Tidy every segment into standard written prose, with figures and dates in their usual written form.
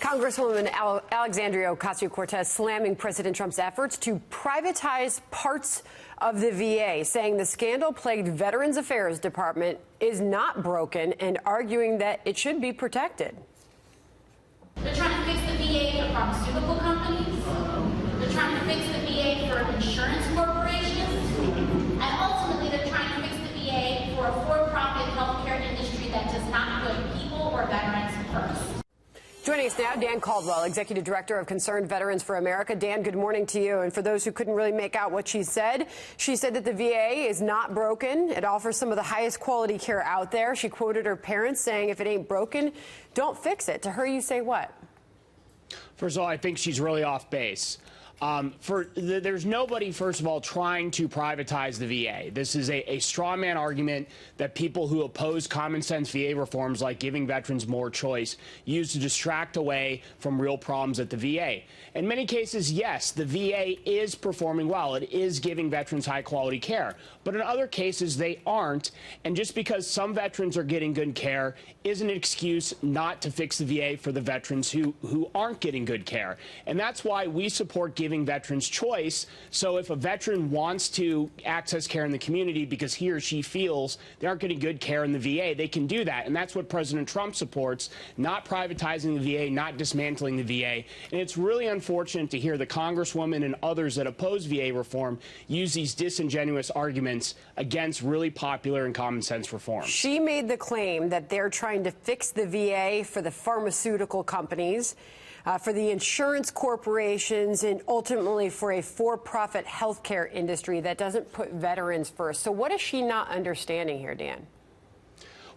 Congresswoman Alexandria Ocasio-Cortez slamming President Trump's efforts to privatize parts of the VA, saying the scandal-plagued Veterans Affairs Department is not broken and arguing that it should be protected. They're trying to fix the VA for pharmaceutical companies. They're trying to fix the VA for insurance corporations. And ultimately, they're trying to fix the VA for a for-profit healthcare industry that does not put people or veterans first. Joining us now, Dan Caldwell, Executive Director of Concerned Veterans for America. Dan, good morning to you. And for those who couldn't really make out what she said that the VA is not broken. It offers some of the highest quality care out there. She quoted her parents saying, if it ain't broken, don't fix it. To her, you say what? First of all, I think she's really off base. There's nobody, first of all, trying to privatize the VA. This is a straw man argument that people who oppose common sense VA reforms, like giving veterans more choice, use to distract away from real problems at the VA. In many cases, yes, the VA is performing well. It is giving veterans high quality care. But in other cases, they aren't. And just because some veterans are getting good care isn't an excuse not to fix the VA for the veterans who aren't getting good care. And that's why we support giving veterans choice. So if a veteran wants to access care in the community because he or she feels they aren't getting good care in the VA, they can do that. And that's what President Trump supports, not privatizing the VA, not dismantling the VA. And it's really unfortunate to hear the Congresswoman and others that oppose VA reform use these disingenuous arguments against really popular and common sense reforms. She made the claim that they're trying to fix the VA for the pharmaceutical companies, for the insurance corporations, and ultimately for a for-profit healthcare industry that doesn't put veterans first. So what is she not understanding here, Dan?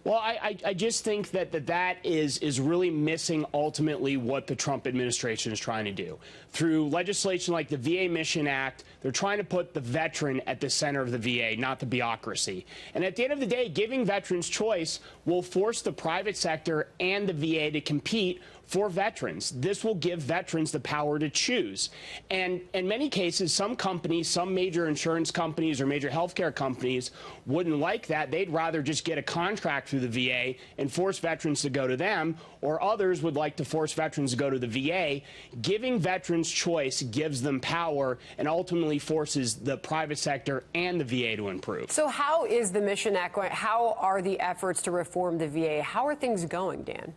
Well, I just think that is really missing ultimately what the Trump administration is trying to do. Through legislation like the VA Mission Act, they're trying to put the veteran at the center of the VA, not the bureaucracy. And at the end of the day, giving veterans choice will force the private sector and the VA to compete for veterans. This will give veterans the power to choose. And in many cases, some companies, some major insurance companies or major healthcare companies wouldn't like that. They'd rather just get a contract through the VA and force veterans to go to them, or others would like to force veterans to go to the VA. Giving veterans choice gives them power and ultimately forces the private sector and the VA to improve. So how is the Mission Act going? How are the efforts to reform the VA? How are things going, Dan?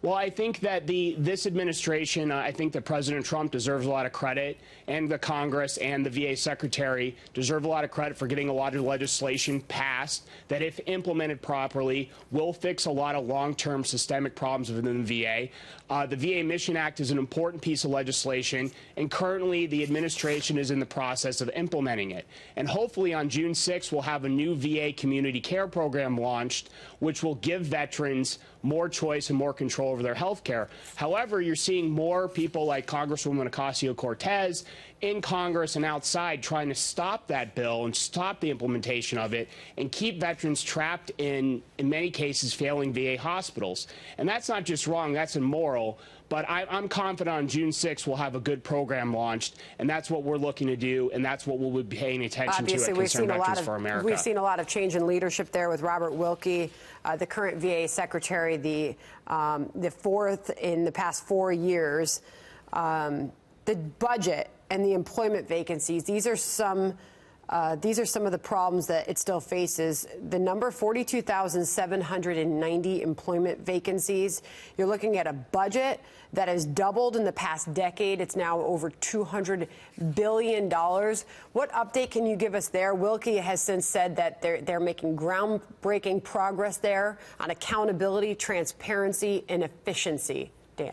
Well, I think that this administration, I think that President Trump deserves a lot of credit, and the Congress and the VA Secretary deserve a lot of credit for getting a lot of legislation passed that, if implemented properly, will fix a lot of long-term systemic problems within the VA. The VA Mission Act is an important piece of legislation, and currently the administration is in the process of implementing it. And hopefully on June 6th, we'll have a new VA community care program launched, which will give veterans more choice and more control over their health care. However, you're seeing more people like Congresswoman Ocasio-Cortez in Congress and outside trying to stop that bill and stop the implementation of it and keep veterans trapped in many cases, failing VA hospitals. And that's not just wrong, that's immoral. But I'm confident on June 6th we'll have a good program launched, and that's what we're looking to do, and that's what we'll be paying attention to at Concerned Veterans for America. We've seen a lot of change in leadership there with Robert Wilkie, the current VA secretary, the fourth in the past 4 years. The budget and the employment vacancies, these are some of the problems that it still faces. The number, 42,790 employment vacancies. You're looking at a budget that has doubled in the past decade. It's now over $200 billion. What update can you give us there? Wilkie has since said that they're making groundbreaking progress there on accountability, transparency, and efficiency. Dan.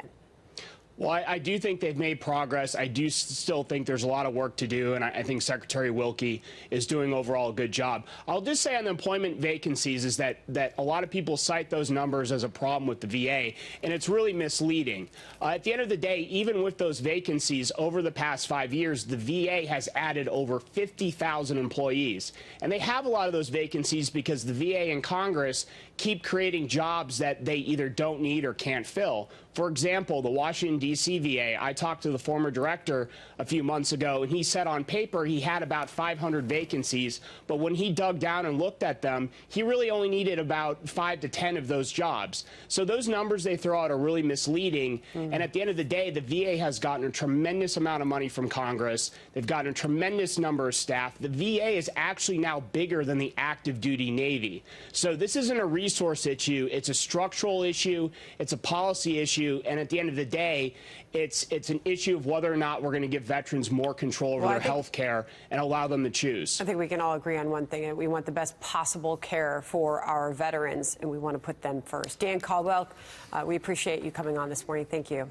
Well, I do think they've made progress. I do still think there's a lot of work to do, and I think Secretary Wilkie is doing overall a good job. I'll just say on the employment vacancies is that a lot of people cite those numbers as a problem with the VA, and it's really misleading. At the end of the day, even with those vacancies over the past 5 years, the VA has added over 50,000 employees. And they have a lot of those vacancies because the VA and Congress keep creating jobs that they either don't need or can't fill. For example, the Washington, D.C. VA. I talked to the former director a few months ago, and he said on paper he had about 500 vacancies, but when he dug down and looked at them, he really only needed about 5 to 10 of those jobs. So those numbers they throw out are really misleading, and at the end of the day, the VA has gotten a tremendous amount of money from Congress. They've gotten a tremendous number of staff. The VA is actually now bigger than the active duty Navy. So this isn't a resource issue. It's a structural issue. It's a policy issue. And at the end of the day, it's an issue of whether or not we're going to give veterans more control over their health care and allow them to choose. I think we can all agree on one thing, and we want the best possible care for our veterans, and we want to put them first. Dan Caldwell, we appreciate you coming on this morning. Thank you.